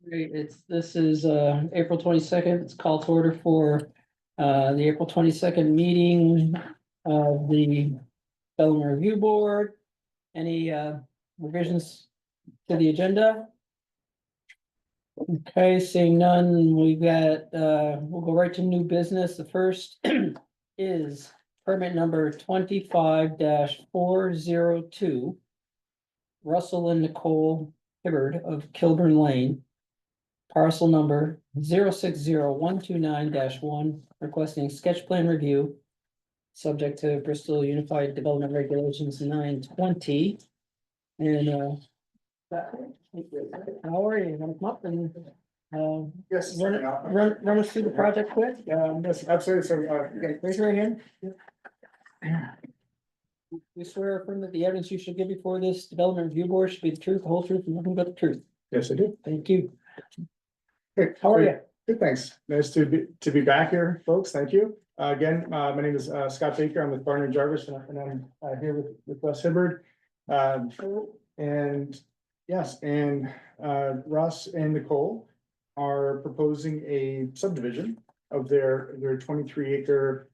Great, this is April 22nd, it's called to order for the April 22nd meeting of the Development Review Board. Any revisions to the agenda? Okay, seeing none, we've got we'll go right to new business. The first is permit number 25-402. Russell and Nicole Hibbard of Kilburn Lane. Parcel number 060-129-1, requesting sketch plan review. Subject to Bristol Unified Development Regulations 920. And how are you? Gonna come up and Yes. run us through the project quick? Yes, absolutely. So, Raise your hand. We swear affirm that the evidence you should give before this development review board should be the truth, the whole truth, and nothing but the truth. yes, I do. Thank you. Hey, How are you? Good, thanks. Nice to be back here, folks. Thank you. Again, my name is Scott Baker. I'm with Barnard Jarvis, and I'm here with Russ Hibbard. And yes, and Russ and Nicole are proposing a subdivision of their 23-acre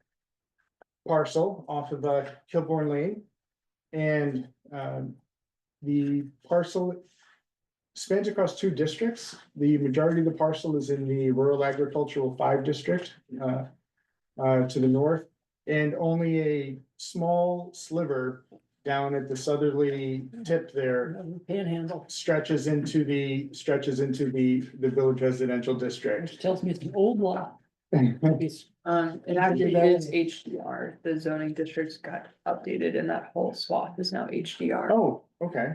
parcel off of Kilburn Lane. And the parcel spans across two districts. The majority of the parcel is in the Rural Agricultural 5 district to the north, and only a small sliver down at the southerly tip there Panhandle, stretches into the village residential district. which tells me it's an old law. It actually is HDR. The zoning districts got updated and that whole swath is now HDR. Oh, okay.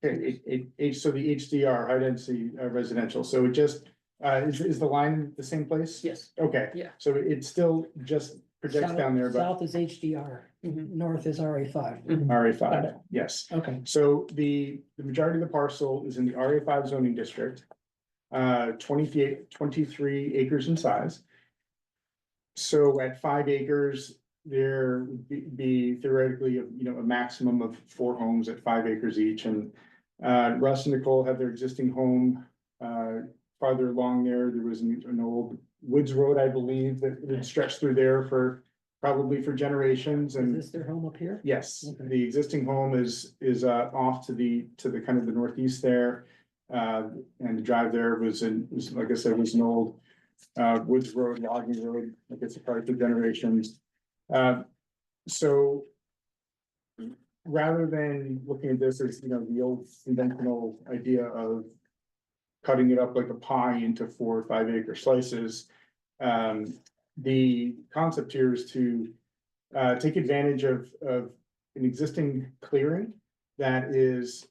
Okay, so the HDR, high density residential, so it just, is the line the same place? Yes. Okay. Yeah. So it still just projects down there, but South is HDR, north is RA5. RA Got five, it. yes. Okay, So the majority of the parcel is in the RA5 zoning district. 23 acres in size. So at 5 acres, there would be theoretically, a maximum of 4 homes at 5 acres each. And Russ and Nicole have their existing home farther along there. There was an old woods road, I believe, that had stretched through there probably for generations. is And this their home up here? yes, Okay. the existing home is off to the kind of the northeast there. And the drive there was like I said, was an old woods road, logging road, like it's probably for generations. So rather than looking at this as, the old conventional idea of cutting it up like a pie into 4 or 5 acre slices, the concept here is to take advantage of an existing clearing that is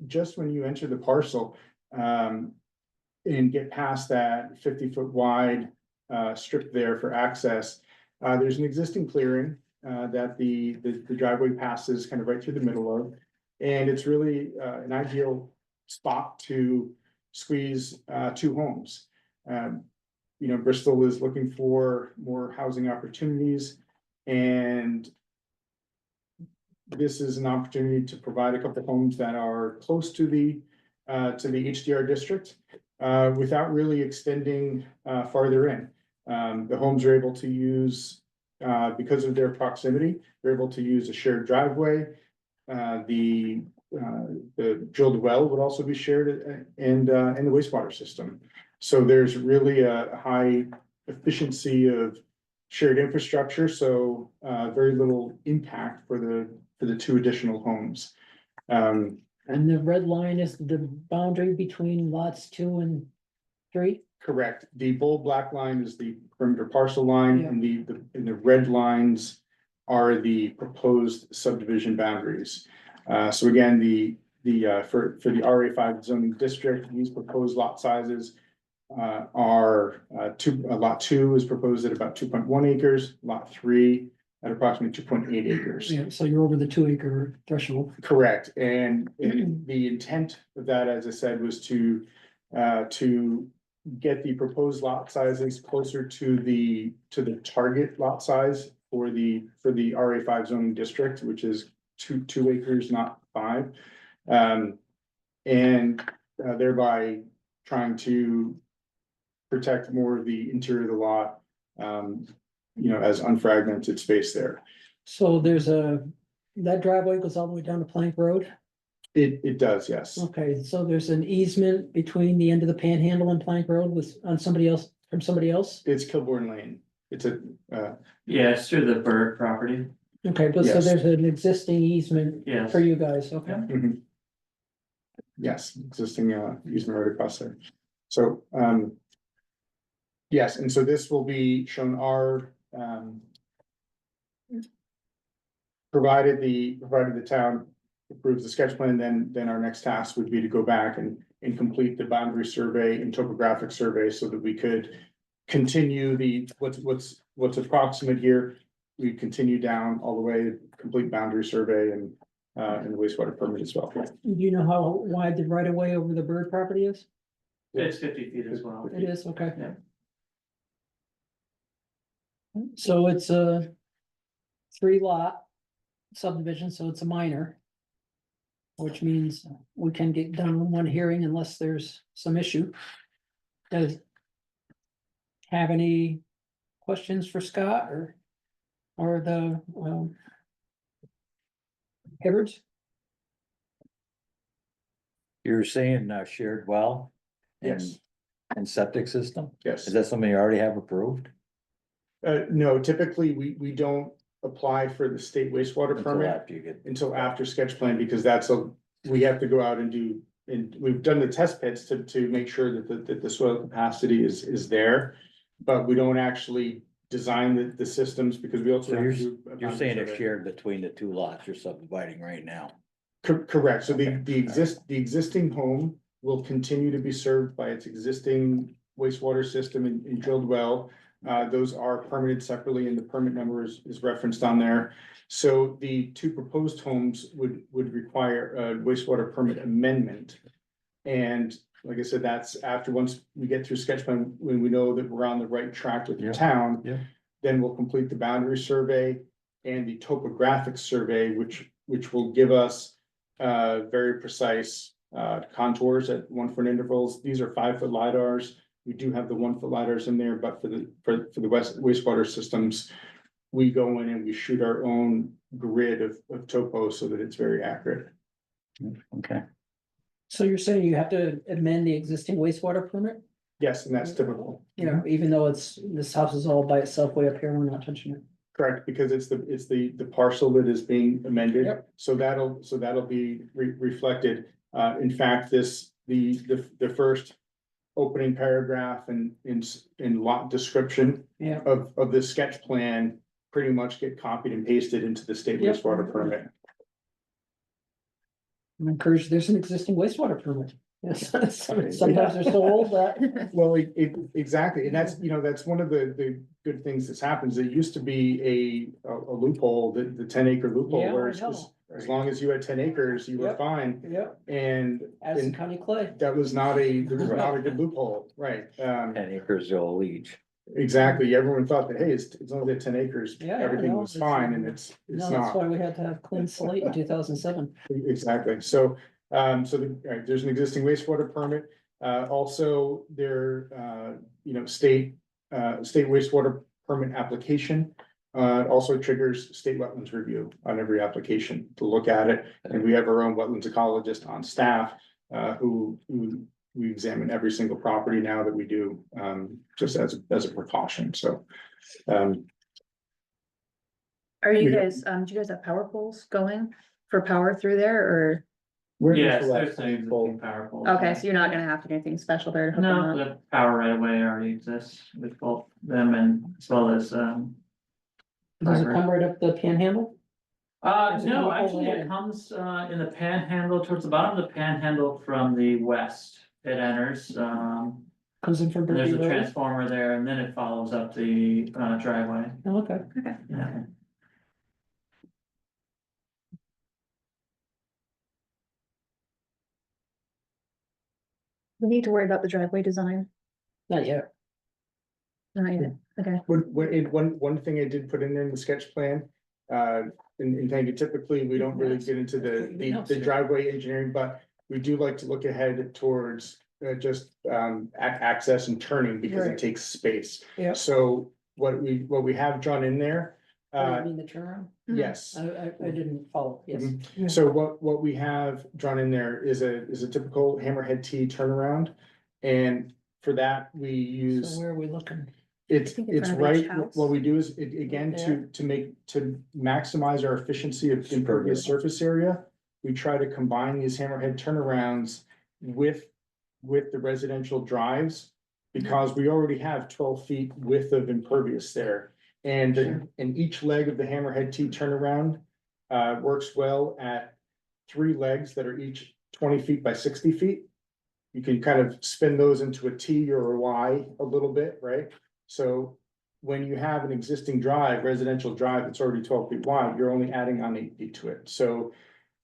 just when you enter the parcel, and get past that 50-foot wide strip there for access. There's an existing clearing that the driveway passes kind of right through the middle of. And it's really an ideal spot to squeeze 2 homes. Bristol is looking for more housing opportunities, and this is an opportunity to provide a couple of homes that are close to the HDR district without really extending farther in. The homes are able to use, because of their proximity, they're able to use a shared driveway. The drilled well would also be shared, and the wastewater system. So there's really a high efficiency of shared infrastructure, so very little impact for the 2 additional homes. And the red line is the boundary between lots 2 and 3? Correct. The bold black line is the perimeter parcel line, Yeah. and the red lines are the proposed subdivision boundaries. So again, for the RA5 zoning district, these proposed lot sizes are lot 2 is proposed at about 2.1 acres, lot 3 at approximately 2.8 acres. Yeah, so you're over the 2 acre threshold. Correct, and the intent of that, as I said, was to get the proposed lot sizes closer to the target lot size for the RA5 zoning district, which is 2 acres, not 5. And thereby trying to protect more of the interior of the lot, as unfragmented space there. So that driveway goes all the way down to Plank Road? It does, yes. Okay, so there's an easement between the end of the Panhandle and Plank Road from somebody else? It's Kilbourne Lane. It's Yeah, it's through the Bird property. Okay, but so Yes. there's an existing easement Yes. for you guys, okay? mhm. Yes, existing easement right across there. So, yes, and so this will be shown provided the town approves the sketch plan, then our next task would be to go back and complete the boundary survey and topographic survey so that we could continue what's approximate here. We continue down all the way, complete boundary survey and the wastewater permit as well. Do you know how wide the right of way over the Bird property is? It's 50 feet as well. It is, okay. Yeah. So it's a 3-lot subdivision, so it's a minor. Which means we can get done in one hearing unless there's some issue. Does have any questions for Scott or the Hibbards? You're saying shared well? and- Yes, And septic system? yes. Is that something you already have approved? No, typically, we don't apply for the state wastewater Until permit after you get, until after sketch plan, because we have to go out and we've done the test pits to make sure that the soil capacity is there. But we don't actually design the systems because we also So have to do. a you're boundary saying it's survey. shared between the two lots you're subdividing right now? Correct, so Okay. the existing home will continue to be served by its existing wastewater system and drilled well. Those are permitted separately and the permit number is referenced on there. So the two proposed homes would require a wastewater permit amendment. And like I said, that's after, once we get through sketch plan, when we know that we're on the right track with the Yeah, town. yeah. Then we'll complete the boundary survey and the topographic survey, which will give us very precise contours at 1 foot intervals. These are 5 foot lidars. We do have the 1 foot lidars in there, but for the wastewater systems, we go in and we shoot our own grid of topo so that it's very accurate. Okay, So you're saying you have to amend the existing wastewater permit? Yes, and that's typical. You know, even though this house is all by itself way up here, we're not touching it. Correct, because it's the parcel that is being amended, Yep. so that'll be reflected. In fact, the first opening paragraph and in lot description Yeah. of this sketch plan pretty much get copied and pasted into the state Yep. wastewater permit. I'm encouraged, there's an existing wastewater permit. Yes, sometimes they're so old that. Well, exactly, and that's one of the good things that's happened, is it used to be a loophole, the 10-acre loophole, Yeah, where I it's know. just, as long as you had 10 acres, you were Yep. fine, Yep, and Addison County Clay. that was not a good loophole, right? 10 acres will leach. Exactly, everyone thought that, hey, it's only 10 acres, Yeah, I everything know, was it's- fine, and it's No, that's not. why we had to have clean slate in 2007. Exactly, so, there's an existing wastewater permit, also there, state wastewater permit application. Also triggers state wetlands review on every application to look at it, and we have our own wetlands ecologist on staff, who we examine every single property now that we do, just as a precaution, so. Are We you don't- guys, do you guys have power poles going for power through there or, we're in Yes, the there's last an existing full- power pole. okay, so you're not gonna have to do anything special there to hook them No, up? the power right away already exists with both them and as well as, Does it Fiber. come right up the Panhandle? Does it come no, all the actually way? it comes, in the panhandle, towards the bottom of the panhandle from the west. It enters, Comes in from and there's Berkeley a Road? transformer there and then it follows up the, driveway. Oh, okay. Yeah. We need to worry about the driveway design. Not yet. Not yet, okay. One thing I did put in there in the sketch plan, and thank you, typically, we don't really get into the driveway engineering, but we do like to look ahead towards access and turning because it Right. takes space. Yeah. So what we have drawn in there, I mean the turnaround, yes. I didn't follow, yes. Mhm. So what we have drawn in there is a typical hammerhead T turnaround. And for that, we So use, where are we looking? it's think in it's front of each right, house. what we do is, again, There. to maximize our efficiency of impervious surface area. We try to combine these hammerhead turnarounds with the residential drives. Because we already have 12 feet width of impervious there. And each leg of the hammerhead T turnaround works well at 3 legs that are each 20 feet by 60 feet. You can kind of spin those into a T or a Y a little bit, right? So when you have an existing drive, residential drive that's already 12 feet wide, you're only adding on 8 feet to it. So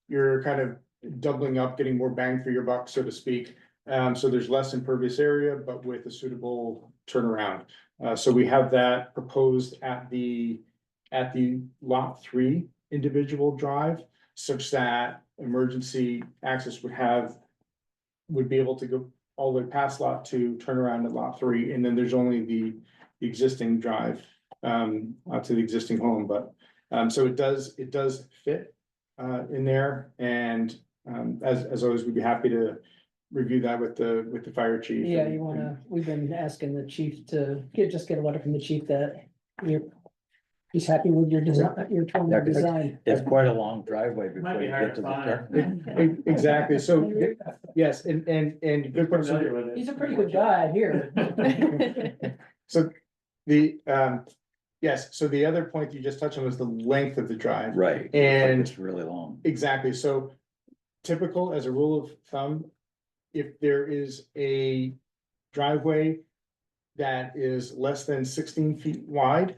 you're kind of doubling up, getting more bang for your buck, so to speak. So there's less impervious area, but with a suitable turnaround. So we have that proposed at the lot 3 individual drive, such that emergency access would be able to go all the way past lot 2, turn around at lot 3, and then there's only the existing drive out to the existing home, but so it does fit in there, and as always, we'd be happy to review that with the fire chief. Yeah, and- you wanna, we've been asking the chief to just get a letter from the chief that he's happy with your design, your Yeah, 'cause design. It's quite a long driveway before Might be you hard get to to the find. turn. Exactly, so, yes, and good question. Familiar with it. He's a pretty good guy here. So yes, so the other point you just touched on was the length of the drive. Right. And- It's really long. Exactly, so typical as a rule of thumb, if there is a driveway that is less than 16 feet wide,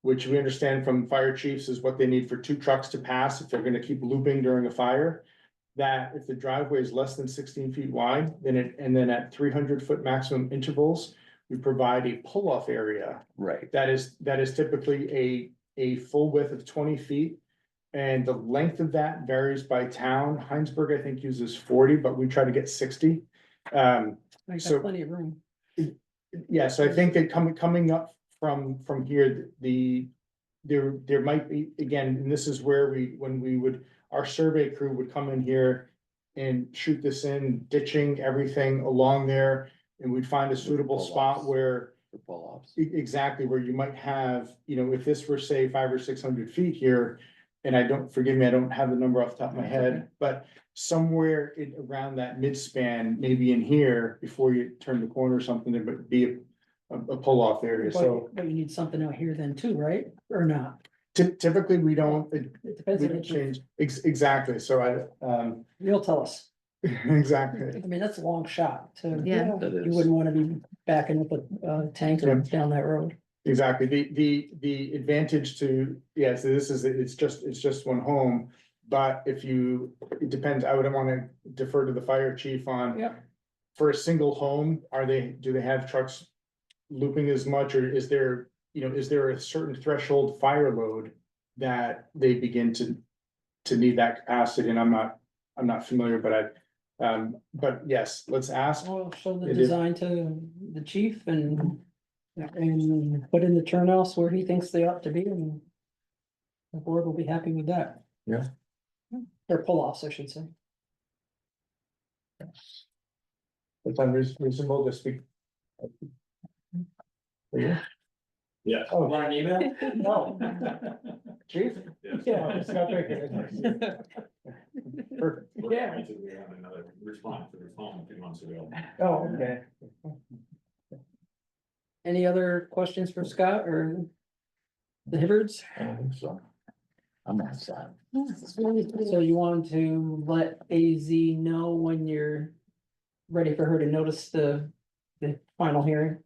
which we understand from fire chiefs is what they need for 2 trucks to pass if they're gonna keep looping during a fire. That if the driveway is less than 16 feet wide, then at 300-foot maximum intervals, we provide a pull-off area. Right. That is typically a full width of 20 feet. And the length of that varies by town. Heinsberg, I think, uses 40, but we try to get 60. I got So- plenty of room. Yeah, so I think that coming up from here, there might be, again, and this is where our survey crew would come in here and shoot this in, ditching everything along there, and we'd find a suitable spot where For pull-offs. exactly where you might have, if this were, say, 500 or 600 feet here. And forgive me, I don't have the number off the top of my head, but somewhere around that midspan, maybe in here, before you turn the corner or something, there would be a pull-off area, so But you need something out here then too, right? Or not? typically, we don't, It depends we on the don't chief. change, exactly, so You'll tell us. exactly. I mean, that's a long shot to. Yeah. That You is. wouldn't wanna be backing up a tanker Yeah. down that road. Exactly, the advantage to, so it's just one home, but it depends, I would wanna defer to the fire chief on. Yeah. For a single home, do they have trucks looping as much, or is there a certain threshold fire load that they begin to need that capacity, and I'm not familiar, but yes, let's ask. I'll show the It is. design to the chief and put in the turnouts where he thinks they ought to be, and the board will be happy with that. Yeah. Or pull-offs, I should say. It's unreasonable to speak. Yeah. Oh. Want an email? No. Chief? Yes. Yeah, it's not very- Perfect. Yeah. We have another response to the phone 2 months ago. Oh, okay. Any other questions for Scott or the Hibbards? I don't think so. I'm on side. So you want to let AZ know when you're ready for her to notice the final hearing?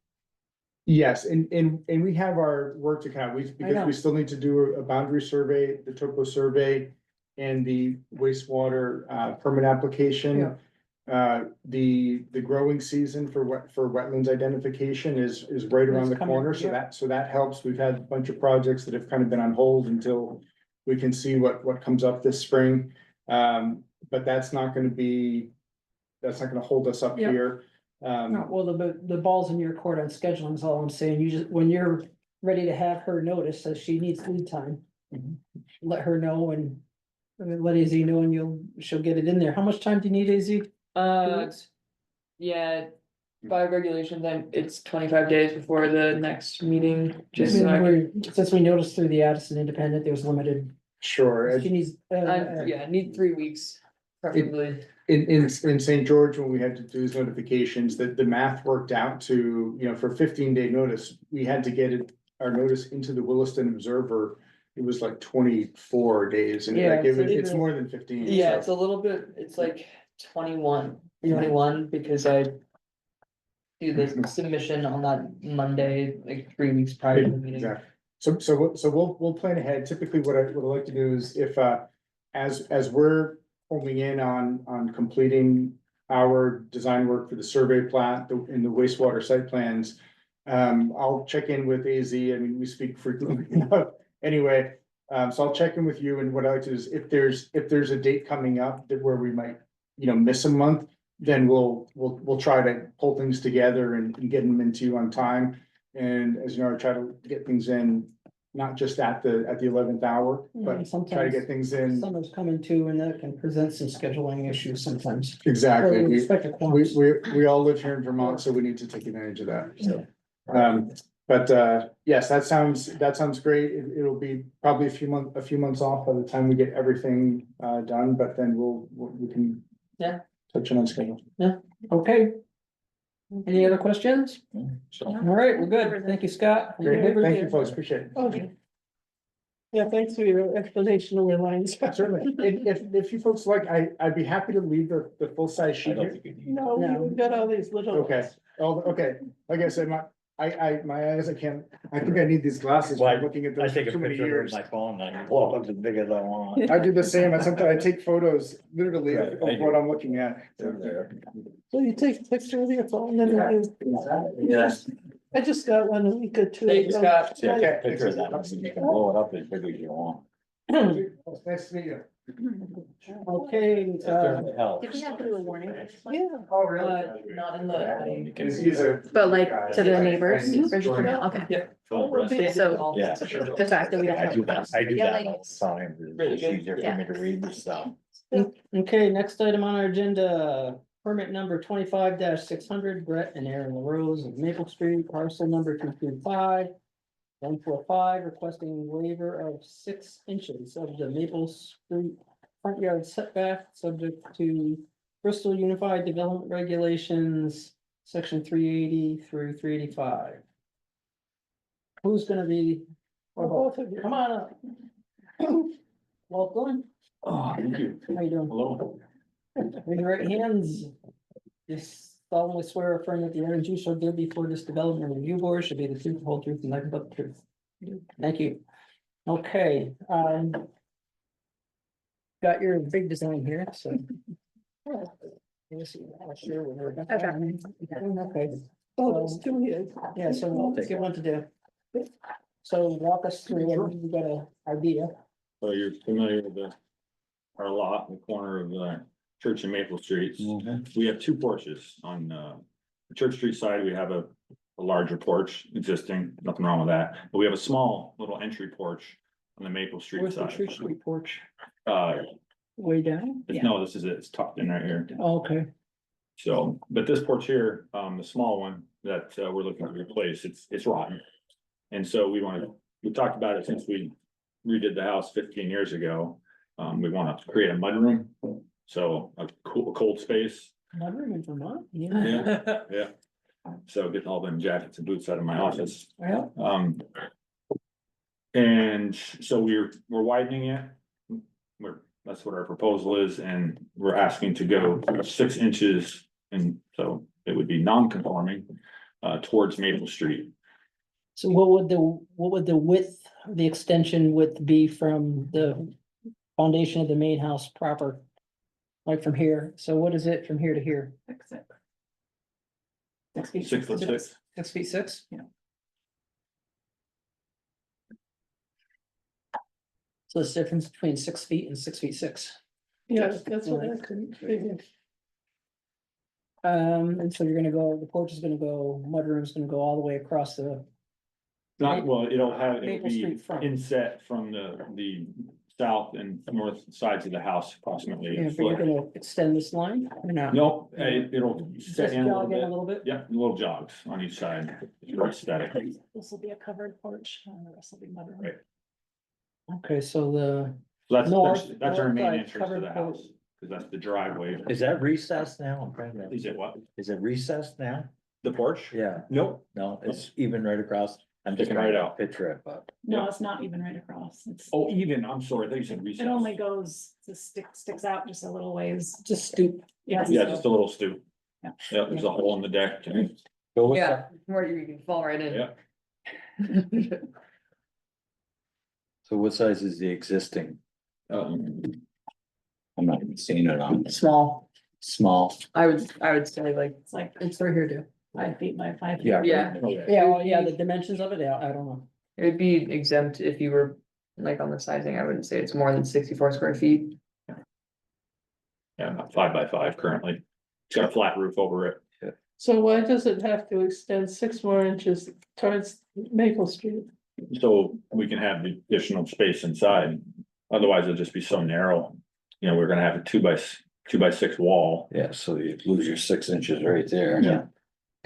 Yes, and we have our work to count, because know. we still need to do a boundary survey, the topo survey. And the wastewater permit application. The growing season for wetlands identification is right around It's the coming, corner, so that helps. We've had a bunch of projects that have kind of been on hold until we can see what comes up this spring. But that's not gonna be that's not gonna hold us up Yeah. here. No, well, the ball's in your court on scheduling is all I'm saying. You just, when you're ready to have her notice, that she needs lead time. Mhm. Let her know and let AZ know and she'll get it in there. How much time do you need, AZ? 2 weeks? Yeah, by regulations, then it's 25 days before the next meeting, just I so I mean, can. Since we noticed through the Addison Independent, there was limited, Sure, she needs. Yeah, I need 3 weeks, preferably. in St. George, when we had to do these notifications, that the math worked out to, for 15-day notice, we had to get it, our notice into the Williston Observer. It was like 24 days, and Yeah, like, so it's even- more than 15. Yeah, so- it's a little bit, it's like 21 because I do the submission on that Monday, like 3 weeks prior to the meeting. Exactly. So we'll plan ahead. Typically, what I like to do is if, as we're homing in on completing our design work for the survey plat and the wastewater site plans. I'll check in with AZ. I mean, we speak frequently enough anyway. So I'll check in with you, and what I like to do is if there's a date coming up that where we might, miss a month, then we'll try to pull things together and get them into you on time. And as you know, I try to get things in, not just at the 11th hour, Yeah, but try to sometimes get things in. Summer's coming too, and that can present some scheduling issues sometimes. Exactly. Well, we We, expect a quorum. we all live here in Vermont, so we need to take advantage of that, so. Yes, that sounds great. It'll be probably a few months off by the time we get everything done, but then we can. Yeah. Touch on schedule. Okay. Any other questions? So, All right, we're good. Thank you, Scott. Great, thank you, folks, appreciate it. Okay. Yeah, thanks for your explanation of your lines. Certainly, if you folks like, I'd be happy to leave the full-size I sheet don't here. think you need. No, we've got all these little. Okay, okay, like I said, my eyes, I think I need these glasses, Well, I'm looking at I those for take a too many picture of years. my phone and I blow up as big as I want. I do the same, sometimes I take photos literally Right, of I do. what I'm looking at. So you take a picture of your phone and then you. Yes. I just got one a week or two Thanks, ago. Scott. See, I Okay. take a picture of that, one, you can blow it up as big as you want. Nice to meet you. Okay, Certainly helps. Did we have to do a warning? yeah. Oh, Not in the. He's a. But like to the neighbors, He's or just for joining. now? Okay. Yeah. So Yeah. the fact that we don't I do have. that, I do Yeah, that like- all the time, Really it's good. easier for Yeah. me to read the stuff. Okay, next item on our agenda, permit number 25-600, Brett and Aaron LaRose of Maple Street, parcel number 225-145, requesting waiver of 6 inches of the Maple Street front yard setback, subject to Bristol Unified Development Regulations, section 380 through 385. Who's gonna be, or both of you, come on up. Welcome. Oh, thank you. How you doing? Hello. Raise your right hands. Just solemnly swear or affirm that the evidence you shall give before this development review board should be the truth, the whole truth, and nothing but the truth. Thank you. Okay, got your big design here, so. Let's see, I'm sure we're- Okay. Oh, let's do it. Yeah, so we'll take it one to do. So walk us through, you got an idea. So you're familiar with our lot in the corner of Church and Maple Streets. We have 2 porches on the Church Street side. We have a larger porch existing, nothing wrong with that. But we have a small little entry porch on the Maple Street Where's the side. Church Street porch? Uh, Way down? no, this is it. It's tucked in right here. Okay. So, but this porch here, the small one that we're looking to replace, it's rotten. And so we talked about it since we redid the house 15 years ago. We want to create a mudroom, so a cold space. Mudroom in Vermont? Yeah, yeah. So getting all them jackets and boots out of my office. Yeah. And so we're widening it. That's what our proposal is, and we're asking to go 6 inches, and so it would be non-conforming towards Maple Street. So what would the width, the extension width be from the foundation of the main house proper? Like from here, so what is it from here to here? 6 feet. 6'6". 6 feet 6? Yeah. So it's the difference between 6 feet and 6 feet 6. Yeah, that's what I couldn't figure. And so you're gonna go, the porch is gonna go, mudroom's gonna go all the way across the, Not, well, it'll Maple be Street front. inset from the south and north sides of the house approximately. yeah, a but you're foot. gonna extend this line or not? No, it'll Just set in a little jog in a bit. little bit? Yeah, little jogs on each side, for aesthetic. This will be a covered porch, and the rest will be mudroom. Right. Okay, so the, So North- that's our north main side entrance to covered the porch. house, because that's the driveway. Is that recessed now? I'm trying to- Is it what? Is it recessed now? The porch? Yeah, Nope. no, it's even right across. I'm just Sticking trying right to out. picture it, but No, Yeah. it's not even right across. It's, Oh, even, I'm sorry, I thought you said recess. it only goes, sticks out just a little ways. just stoop. Yes. Yeah, just a little stoop. Yeah. Yeah, there's a hole in the deck. go with Yeah, where you can fall right in. Yeah. So what size is the existing? Um, I'm not even seeing it on, Small, small. I would say like, It's like It's right here, too. 5 feet by 5 feet. Yeah. yeah, oh, yeah. Yeah, well, yeah, the dimensions of it, yeah, I don't know. it would be exempt if you were like on the sizing, I wouldn't say it's more than 64 square feet. Yeah, about 5 by 5 currently. It's got a flat roof over it. So why does it have to extend 6 more inches towards Maple Street? So we can have the additional space inside. Otherwise it'll just be so narrow. You know, we're gonna have a 2 by 6 wall. Yeah, so you lose your 6 inches right there. Yeah.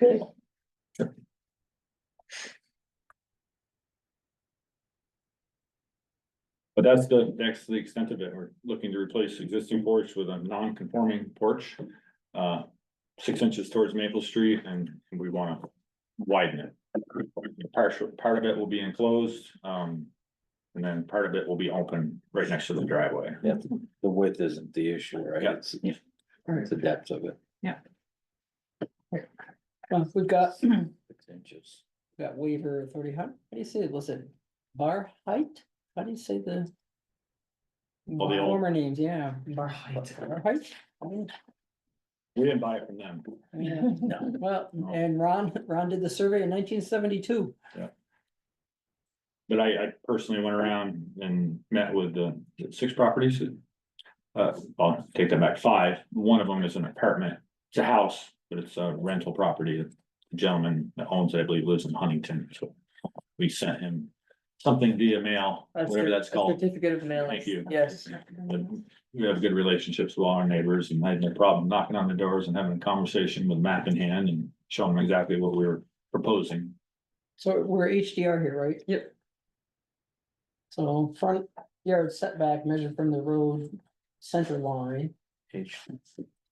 Okay, But that's the extent of it. We're looking to replace existing porch with a non-conforming porch. 6 inches towards Maple Street, and we wanna widen it. Part of it will be enclosed, and then part of it will be open right next to the driveway. Yeah, the width isn't the issue, right? Yeah. It's the depth of it, We've got, 6 inches. got waiver authority, how do you say it, was it bar height? How do you say the? Well, the old- Former names, yeah. Bar height. Bar height? We didn't buy it from them. Yeah. No. Well, and Ron did the survey in 1972. But I personally went around and met with the 6 properties. I'll take that back, 5. One of them is an apartment. It's a house, but it's a rental property. The gentleman that owns it, I believe, lives in Huntington, so we sent him something via mail, whatever that's A called. certificate of mailing. Thank you. Yes, But we have good relationships with all our neighbors, and I had no problem knocking on the doors and having a conversation with map in hand and showing them exactly what we were proposing. So we're HDR here, right? Yep. So front yard setback measured from the road center line, H.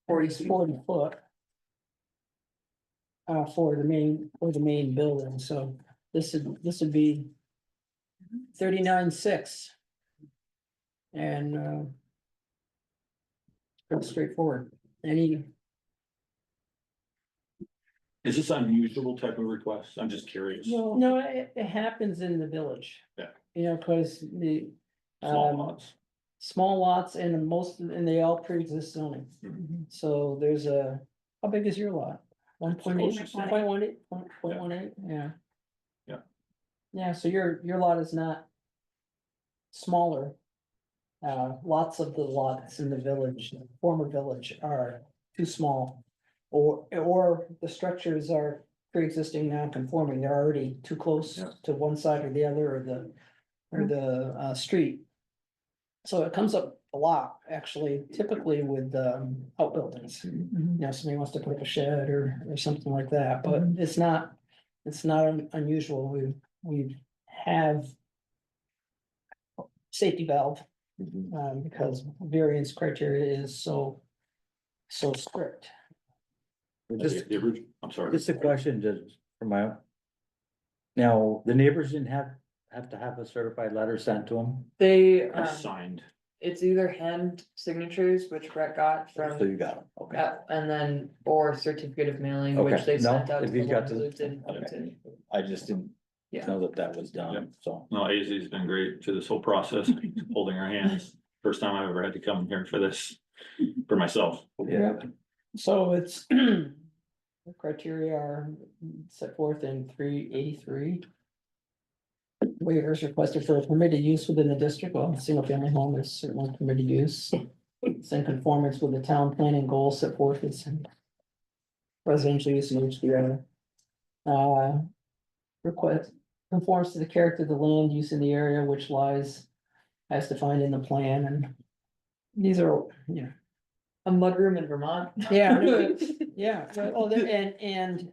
40 is feet. 40 foot. For the main building, so this would be 39.6. And pretty straightforward, any, Is this unusual type of request? I'm just curious. no, it happens in the village. Yeah. You know, cause the. Small um, lots. Small lots and they all pre-exist zoning. Mhm. So there's how big is your lot? 1.8, closest. 1.18, 1.18, yeah. Yeah. Yeah, so your lot is not smaller. Lots of the lots in the village, former village are too small. Or the structures are pre-existing non-conforming, they're already too close Yeah. to one side or the other, or the street. So it comes up a lot, actually, typically with outbuildings. Mhm. You know, somebody wants to put up a shed or something like that, but it's not unusual. We have safety valve, Mhm. because variance criteria is so strict. Just, I'm sorry. just a question, just for my. Now, the neighbors didn't have to have a certified letter sent to them, They, Signed. it's either hand signatures, which Brett got so from, you got them, okay. and then, or certificate of mailing, which Okay, they no, sent out to if the he's got one who the- lived in okay. Huntington. I just didn't Yeah. know that was done, so. No, AZ's been great through this whole process, holding our hands. First time I've ever had to come here for this, for myself. Yeah. So it's, the criteria are set forth in 383. Waivers requested for a permitted use within the district, well, single family home is certainly permitted use. It's in conformance with the town planning goals set forth, it's residential use in HDR. Request conforms to the character of the land use in the area which lies as defined in the plan, and these are, A mudroom in Vermont. Yeah, no, yeah, well, and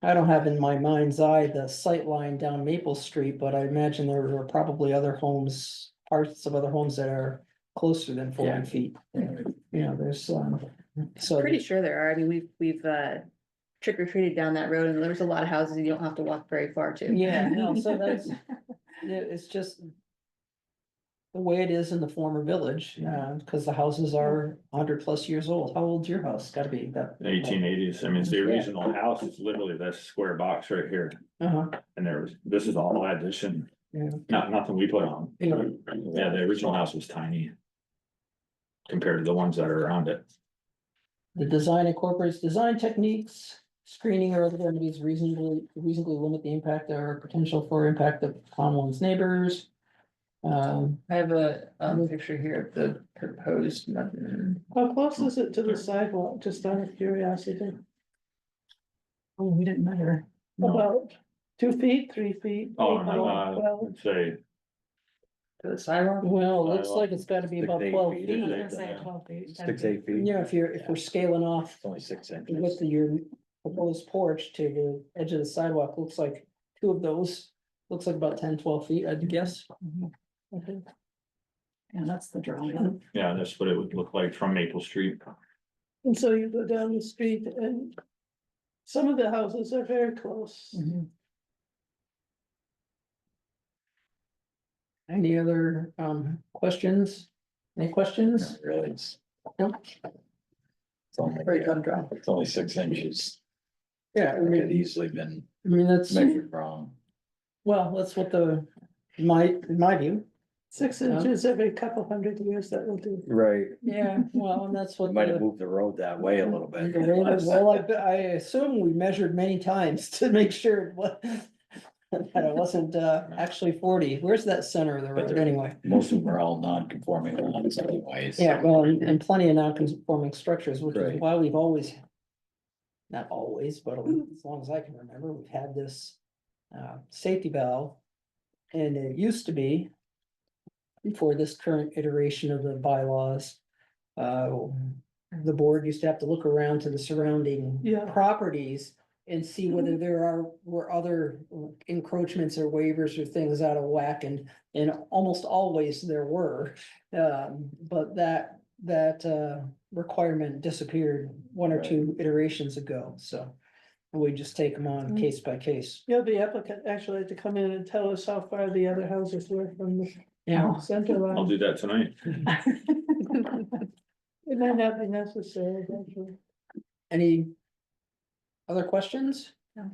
I don't have in my mind's eye the sight line down Maple Street, but I imagine there are probably other homes, parts of other homes that are closer than 40 feet. There's, so. Pretty sure there are. I mean, we've trick or treated down that road and there's a lot of houses you don't have to walk very far to. Yeah, no, so that's, it's just the way it is in the former village, because the houses are 100+ years old. How old's your house? Gotta be that. 1880s, I mean, it's the Yeah. original house, it's literally this square box right here, Uh-huh, and this is all addition, yeah. nothing we put on. Yeah. Yeah, the original house was tiny. Compared to the ones that are around it. The design incorporates design techniques, screening or other remedies reasonably limit the impact or potential for impact upon one's neighbors. I have a picture here of the proposed mudroom. How close is it to the sidewalk, just out of curiosity? Oh, we didn't measure. No. About 2 feet, 3 feet? Oh, 8 feet, no, 12? I'd say, To the sidewalk. Well, it looks like it's gotta be 6 to about 8 12 feet, feet. isn't I it? was gonna say 12 feet. 6, 8 feet. Yeah, if we're scaling off It's only 6 the inches. width of your proposed porch to the edge of the sidewalk, looks like two of those, looks like about 10-12 feet, I'd guess. Okay. And that's the drawing. yeah, that's what it would look like from Maple Street. And so you go down the street and some of the houses are very close. Any other questions? Any questions? Not really, it's. No? It's only, Very cut and dry. it's only 6 inches. Yeah, It could easily been I mean, that's, measured wrong. well, that's what in my view. 6 inches every couple hundred years, that will do. Right. Yeah, well, and that's what. Might have the- moved the road that way a little bit. Well, I assume we measured many times to make sure that it wasn't actually 40. Where's that center of the road anyway? Most of them are all non-conforming lots anyways. Yeah, well, and plenty of non-conforming structures, which is Right. why we've always. Not always, but as long as I can remember, we've had this safety valve. And it used to be. Before this current iteration of the bylaws. The board used to have to look around to the surrounding Yeah. properties. And see whether were other encroachments or waivers or things out of whack, and almost always there were. But that requirement disappeared 1 or 2 iterations ago, so. We just take them on case by case. Yeah, the applicant actually had to come in and tell us how far the other houses were from the Yeah, center I'll line. do that tonight. It might not be necessary, actually. any other questions? No.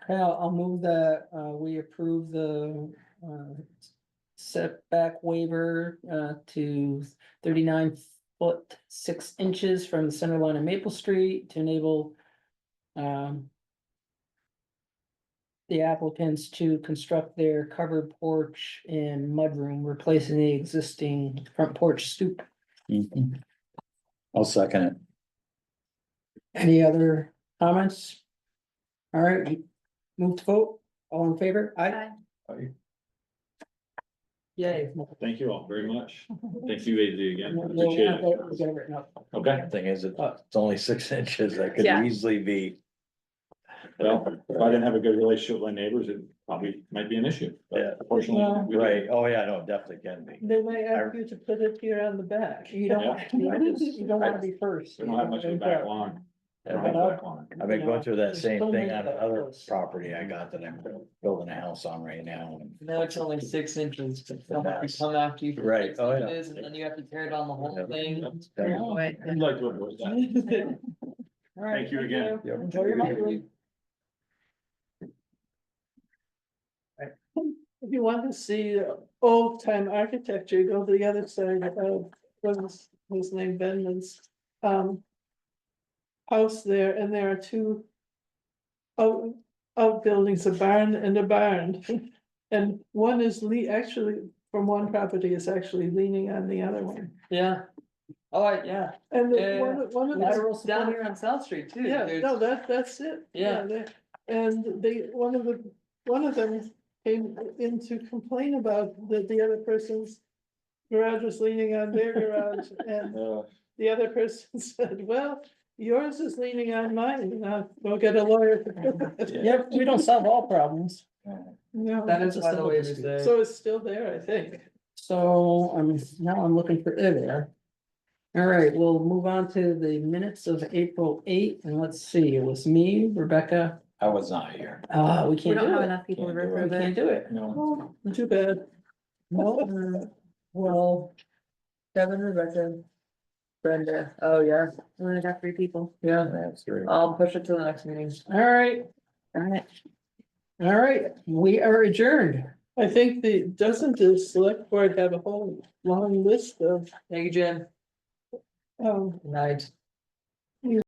Okay, I'll move that, we approve the, setback waiver, to 39 foot 6 inches from the center line of Maple Street to enable, the applicants to construct their covered porch and mudroom, replacing the existing front porch stoop. Mhm. I'll second it. Any other comments? All right, move to vote, all in favor? Aye. Yay. Thank you all very much. Thank you, AZ, again, We'll appreciate get it. it written up. Okay, Thing is, it's only 6 inches. That could Yeah. easily be. well, if I didn't have a good relationship with my neighbors, it probably might be an issue. But Yeah. Fortunately, we do. Right, oh yeah, no, it definitely can be. They might ask you to put it here on the back. You don't, Yeah. you don't wanna be first. We don't have much of a back lawn. We don't have a back lawn. I've been going through that Just same don't thing make on that another close. property I got that I'm building a house on right now. No, it's only 6 inches, but they'll have to Nice. come after you. for Right, 6 oh, yeah. inches, And then you have to tear down the whole Yeah. thing. I'd like to avoid that. All right, Thank you again. Yep. enjoy your mudroom. If you want to see old time architecture, go to the other side of, what's his name, Benman's. House there, and there are 2. Outbuildings, a barn and a barn. And one is actually, from one property is actually leaning on the other one. Yeah, Oh, yeah, And Yeah, one of the, Lateral down support. here on South Street too. yeah, There's- no, that's it. Yeah. And one of them came in to complain about that the other person's garage was leaning on their garage, and the other person said, well, yours is leaning on mine, and I'll go get a lawyer. to do it." Yep, we don't solve all problems. No, That It's is a by the civil way, dispute. there's a, so it's still there, I think. So now I'm looking for there. All right, we'll move on to the minutes of April 8th, and let's see, it was me, Rebecca. I was not here. We We can't don't do have it. enough people to Can't do We approve can't it. do it. No. Oh, too bad. Well, Kevin, Rebecca, Brenda, oh, yeah, We only got 3 people. yeah, That's three. I'll push it to the next meeting. all right, Darn it. all right, we are adjourned. I think doesn't the select board have a whole long list of, Thank you, Jen. um, Night.